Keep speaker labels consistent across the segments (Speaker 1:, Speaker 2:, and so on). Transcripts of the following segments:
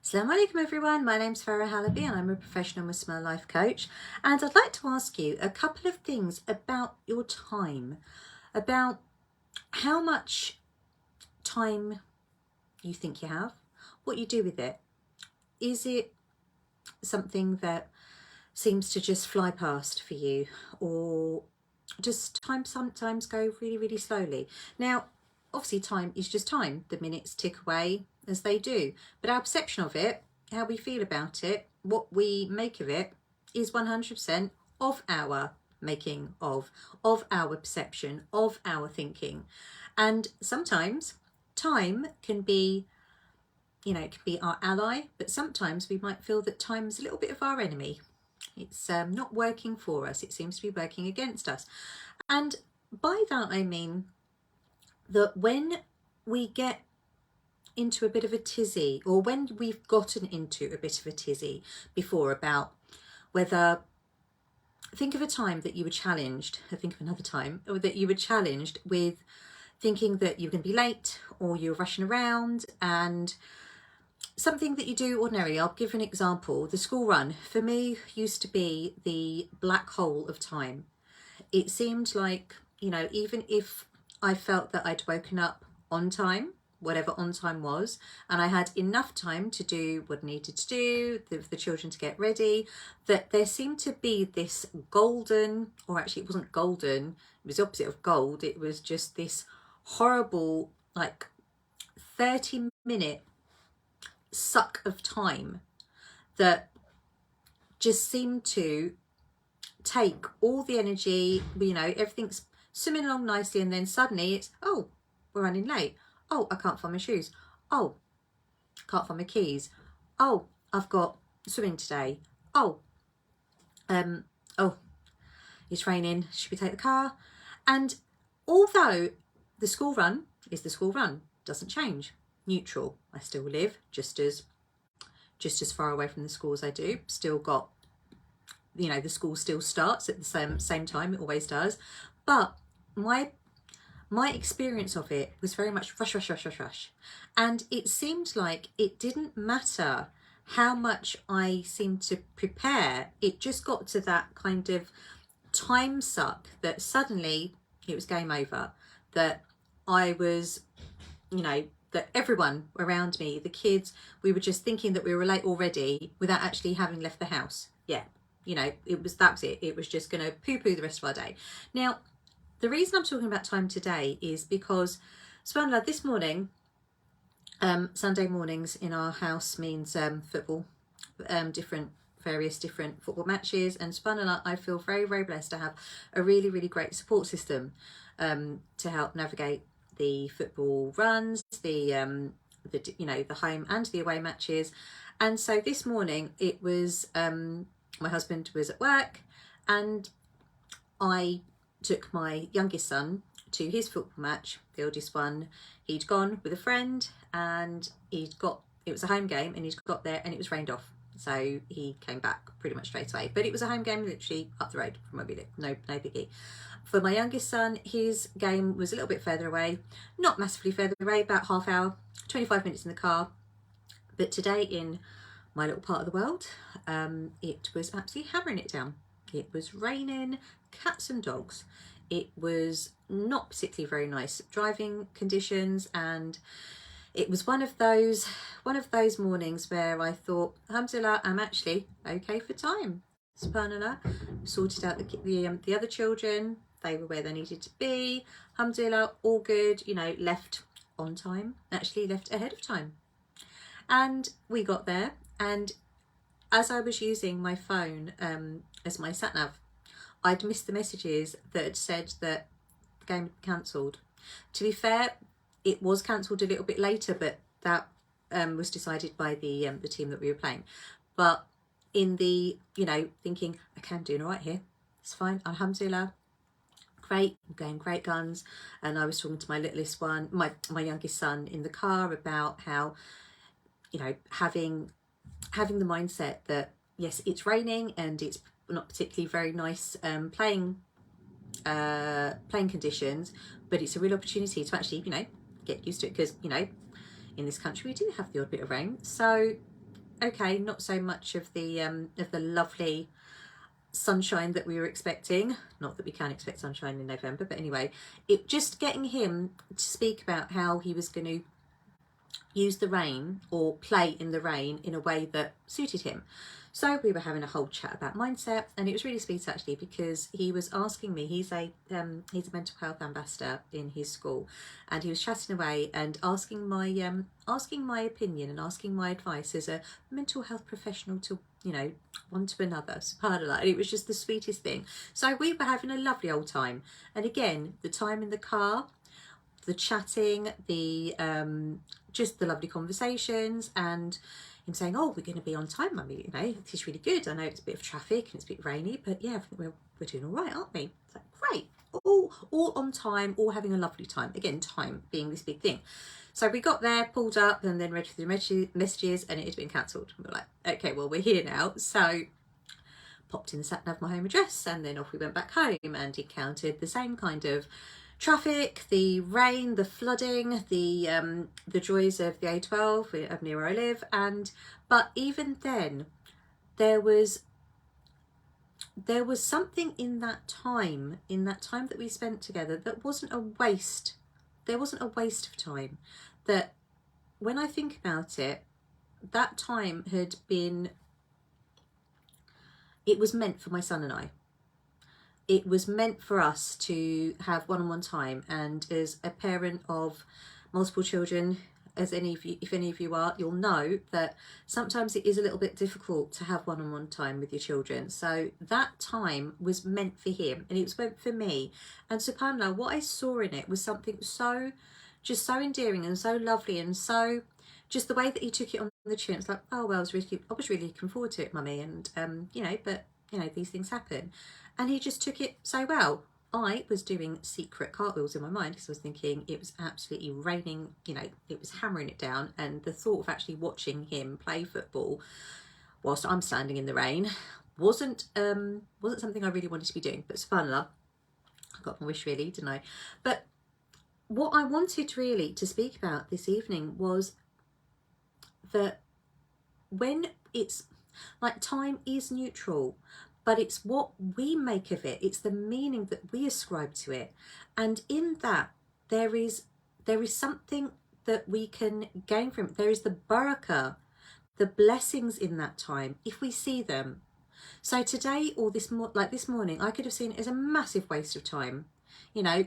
Speaker 1: Assalamu alaikum everyone, my name's Farah Halabi and I'm a professional Muslim life coach, and I'd like to ask you a couple of things about your time, about how much time you think you have, what you do with it. Is it something that seems to just fly past for you, or does time sometimes go really, really slowly? Now, obviously time is just time, the minutes tick away as they do, but our perception of it, how we feel about it, what we make of it is 100% of our making of our perception, of our thinking. And sometimes time can be, it can be our ally, but sometimes we might feel that time is a little bit of our enemy. It's not working for us, it seems to be working against us. And by that I mean that when we get into a bit of a tizzy, or when we've gotten into a bit of a tizzy before about whether, think of a time that you were challenged, think of another time that you were challenged with thinking that you're going to be late, or you're rushing around, and something that you do ordinarily. I'll give an example. The school run for me used to be the black hole of time. It seemed like, even if I felt that I'd woken up on time, whatever on time was, and I had enough time to do what I needed to do, the children to get ready, that there seemed to be this golden, or actually it wasn't golden, it was the opposite of gold, it was just this horrible, like 30-minute suck of time that just seemed to take all the energy, everything's swimming along nicely, and then suddenly it's, oh, we're running late. Oh, I can't find my shoes. Oh, can't find my keys. Oh, I've got swimming today. Oh, it's raining. Should we take the car? And although the school run is the school run, doesn't change. Neutral. I still live just as far away from the school as I do. Still got, the school still starts at the same time. It always does. But my experience of it was very much rush, rush, rush, rush, rush. And it seemed like it didn't matter how much I seemed to prepare. It just got to that kind of time suck that suddenly it was game over. That I was, that everyone around me, the kids, we were just thinking that we were late already without actually having left the house. Yeah, that was it. It was just going to poo-poo the rest of our day. Now, the reason I'm talking about time today is because, subhanAllah, this morning, Sunday mornings in our house means football, various different football matches, and subhanAllah, I feel very, very blessed to have a really, really great support system to help navigate the football runs, the home and the away matches. And so this morning it was, my husband was at work, and I took my youngest son to his football match. The oldest one, he'd gone with a friend, and it was a home game, and he'd got there and it was rained off, so he came back pretty much straight away. But it was a home game literally up the road from where we live. No biggie. For my youngest son, his game was a little bit further away, not massively further away, about half hour, 25 minutes in the car. But today in my little part of the world, it was absolutely hammering it down. It was raining cats and dogs. It was not particularly very nice driving conditions, and it was one of those mornings where I thought, alhamdulillah, I'm actually okay for time. Subhanallah, sorted out the other children. They were where they needed to be. Alhamdulillah, all good. Left on time. Actually, left ahead of time. And we got there, and as I was using my phone as my sat nav, I'd missed the messages that had said that the game had been cancelled. To be fair, it was cancelled a little bit later, but that was decided by the team that we were playing. But in the, thinking, okay, I'm doing all right here. It's fine, alhamdulillah. Great, I'm going great guns. And I was talking to my littlest one, my youngest son, in the car about how, having the mindset that, yes, it's raining and it's not particularly very nice playing conditions, but it's a real opportunity to actually, get used to it, because, in this country we do have the odd bit of rain. So okay, not so much of the lovely sunshine that we were expecting. Not that we can expect sunshine in November, but anyway, it just getting him to speak about how he was going to use the rain or play in the rain in a way that suited him. So we were having a whole chat about mindset, and it was really sweet actually, because he was asking me, he's a mental health ambassador in his school, and he was chatting away and asking my opinion and asking my advice as a mental health professional to, you know, one to another, subhanallah. And it was just the sweetest thing. So we were having a lovely old time, and again, the time in the car, the chatting, the just the lovely conversations, and him saying, oh, we're going to be on time, mummy, you know, this is really good. I know it's a bit of traffic and it's a bit rainy, but yeah, I think we're doing all right, aren't we? It's like, great, all on time, all having a lovely time. Again, time being this big thing. So we got there, pulled up, and then read through the messages, and it had been cancelled. We were like, okay, well, we're here now. So popped in the sat nav my home address, and then off we went back home, and encountered the same kind of traffic, the rain, the flooding, the joys of the A12 of near where I live. But even then, there was something in that time that we spent together that wasn't a waste. There wasn't a waste of time. That when I think about it, that time had been, it was meant for my son and I. It was meant for us to have one-on-one time. And as a parent of multiple children, as if any of you are, you'll know that sometimes it is a little bit difficult to have one-on-one time with your children. So that time was meant for him, and it was meant for me. And subhanAllah, what I saw in it was something so endearing and so lovely, and so just the way that he took it on the chin. It's like, oh well, I was really looking forward to it, mummy, and you know, but you know, these things happen. And he just took it so well. I was doing secret cartwheels in my mind because I was thinking it was absolutely raining, you know, it was hammering it down, and the thought of actually watching him play football whilst I'm standing in the rain wasn't something I really wanted to be doing. But subhanAllah, I got my wish really, didn't I? But what I wanted really to speak about this evening was that when it's like, time is neutral, but it's what we make of it. It's the meaning that we ascribe to it. And in that, there is something that we can gain from it. There is the barakah, the blessings in that time, if we see them. So today, or this morning, I could have seen it as a massive waste of time. You know,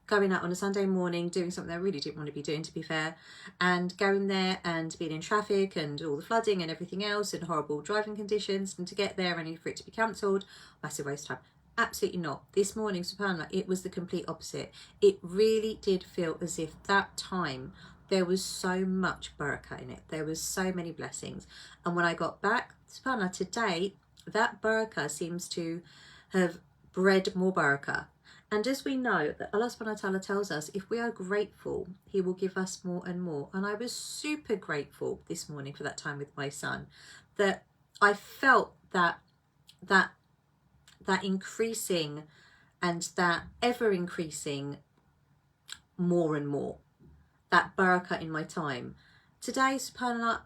Speaker 1: going out on a Sunday morning, doing something I really didn't want to be doing, to be fair, and going there and being in traffic and all the flooding and everything else and horrible driving conditions, and to get there and for it to be cancelled, massive waste of time. Absolutely not. This morning, subhanAllah, it was the complete opposite. It really did feel as if that time there was so much barakah in it. There was so many blessings. And when I got back, subhanAllah, today, that barakah seems to have bred more barakah. And as we know that Allah subhanahu wa ta'ala tells us, if we are grateful, he will give us more and more. And I was super grateful this morning for that time with my son, that I felt that increasing and that ever increasing more and more, that barakah in my time. Today, subhanAllah,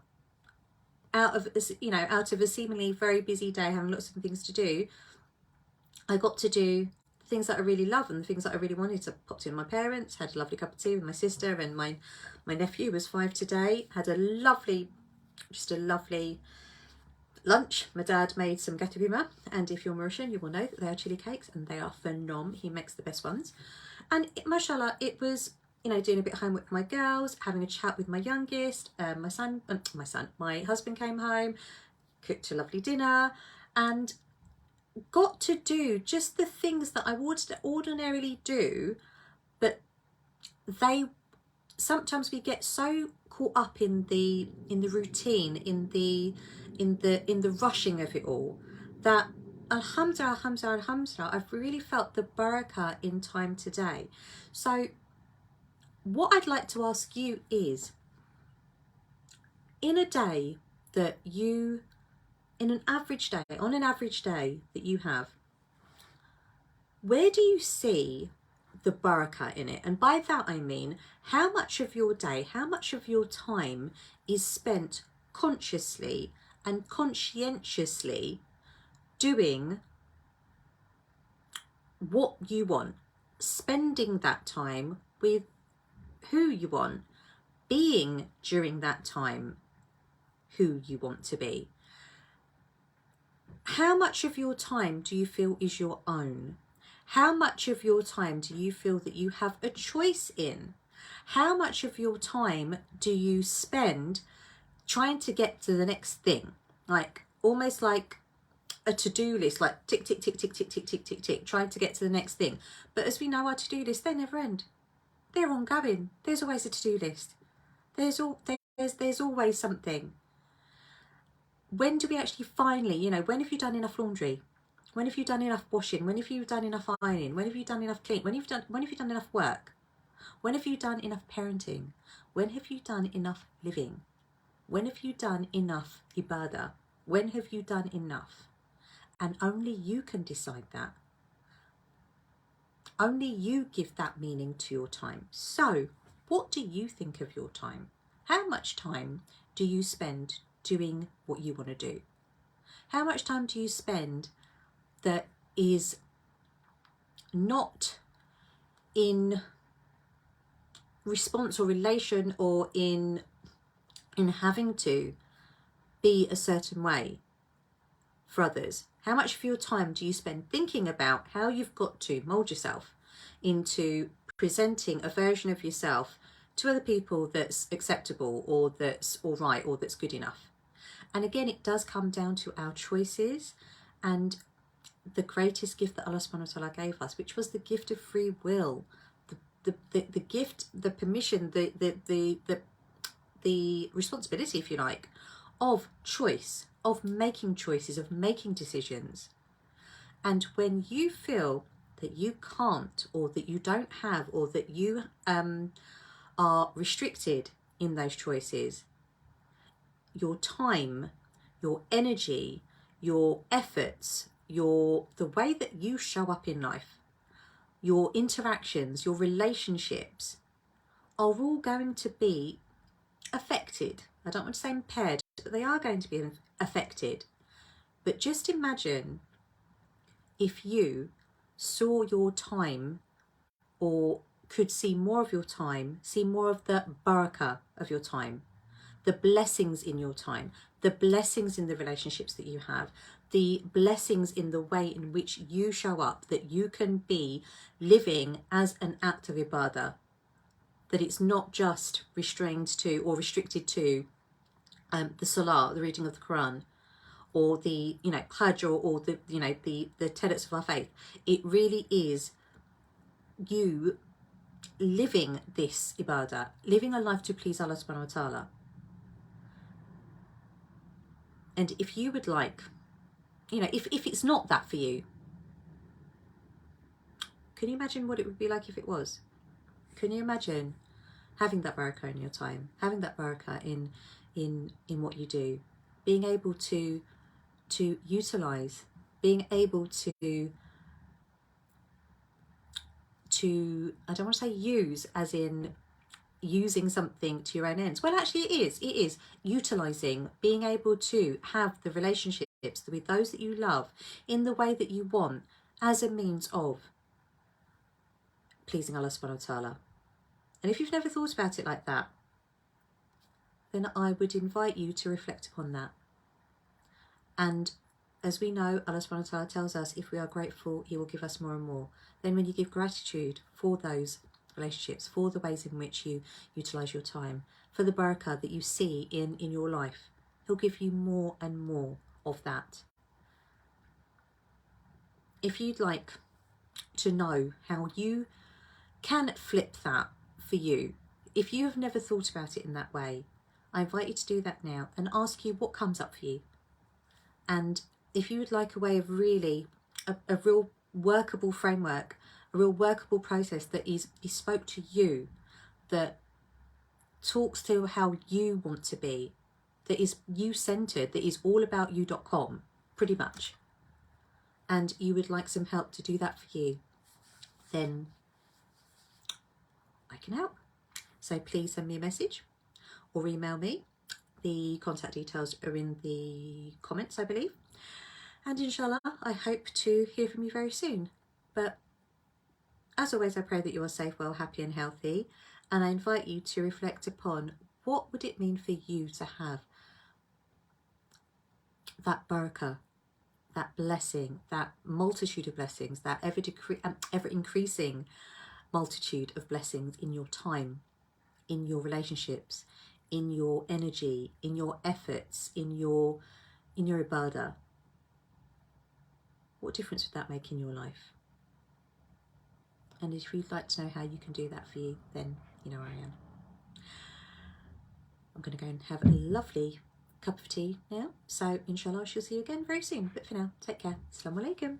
Speaker 1: out of a seemingly very busy day, having lots of things to do, I got to do things that I really love and the things that I really wanted. So I popped in with my parents, had a lovely cup of tea with my sister, and my nephew was 5 today, had a lovely lunch. My dad made some gato bima, and if you're Mauritian, you will know that they are chili cakes and they are phenomenal. He makes the best ones. And mashallah, it was, you know, doing a bit of homework with my girls, having a chat with my youngest, my husband came home, cooked a lovely dinner, and got to do just the things that I would ordinarily do, but sometimes we get so caught up in the routine, in the rushing of it all, that alhamdulillah, I've really felt the barakah in time today. So what I'd like to ask you is, in a day that you, on an average day that you have, where do you see the barakah in it? And by that I mean, how much of your day, how much of your time is spent consciously and conscientiously doing what you want, spending that time with who you want, being during that time who you want to be. How much of your time do you feel is your own? How much of your time do you feel that you have a choice in? How much of your time do you spend trying to get to the next thing? Like almost like a to-do list, like tick, tick, tick, tick, tick, tick, tick, tick, tick, trying to get to the next thing. But as we know, our to-do lists, they never end. They're ongoing. There's always a to-do list. There's always something. When do we actually finally, you know, when have you done enough laundry? When have you done enough washing? When have you done enough ironing? When have you done enough cleaning? When have you done enough work? When have you done enough parenting? When have you done enough living? When have you done enough ibadah? When have you done enough? And only you can decide that. Only you give that meaning to your time. So, what do you think of your time? How much time do you spend doing what you want to do? How much time do you spend that is not in response or relation or in having to be a certain way for others? How much of your time do you spend thinking about how you've got to mold yourself into presenting a version of yourself to other people that's acceptable or that's all right or that's good enough? And again, it does come down to our choices and the greatest gift that Allah subhanahu wa ta'ala gave us, which was the gift of free will, the gift, the permission, the responsibility, if you like, of choice, of making choices, of making decisions. And when you feel that you can't, or that you don't have, or that you are restricted in those choices, your time, your energy, your efforts, the way that you show up in life, your interactions, your relationships are all going to be affected. I don't want to say impaired, but they are going to be affected. But just imagine if you saw your time, or could see more of your time, see more of the barakah of your time, the blessings in your time, the blessings in the relationships that you have, the blessings in the way in which you show up, that you can be living as an act of ibadah, that it's not just restrained to or restricted to the salah, the reading of the Quran, or the Hajj, or the the tenets of our faith. It really is you living this ibadah, living a life to please Allah subhanahu wa ta'ala. And if you would like, if it's not that for you, can you imagine what it would be like if it was? Can you imagine having that barakah in your time, having that barakah in what you do, being able to utilize, being able to I don't want to say use as in using something to your own ends. Well, actually it is utilizing, being able to have the relationships with those that you love in the way that you want, as a means of pleasing Allah subhanahu wa ta'ala. And if you've never thought about it like that, then I would invite you to reflect upon that. And as we know, Allah subhanahu wa ta'ala tells us, if we are grateful, He will give us more and more. Then when you give gratitude for those relationships, for the ways in which you utilize your time, for the barakah that you see in your life, He'll give you more and more of that. If you'd like to know how you can flip that for you, if you have never thought about it in that way, I invite you to do that now and ask you what comes up for you. And if you would like a way of really, a real workable framework, a real workable process that is bespoke to you, that talks to how you want to be, that is you-centered, that is all about you.com, pretty much, and you would like some help to do that for you, then I can help. So please send me a message or email me. The contact details are in the comments, I believe. And inshallah, I hope to hear from you very soon. But as always, I pray that you are safe, well, happy and healthy. And I invite you to reflect upon what would it mean for you to have that barakah, that blessing, that multitude of blessings, that ever increasing multitude of blessings in your time, in your relationships, in your energy, in your efforts, in your ibadah. What difference would that make in your life? And if you'd like to know how you can do that for you, then you know where I am. I'm going to go and have a lovely cup of tea now. So inshallah, I shall see you again very soon. But for now, take care. Assalamu alaikum.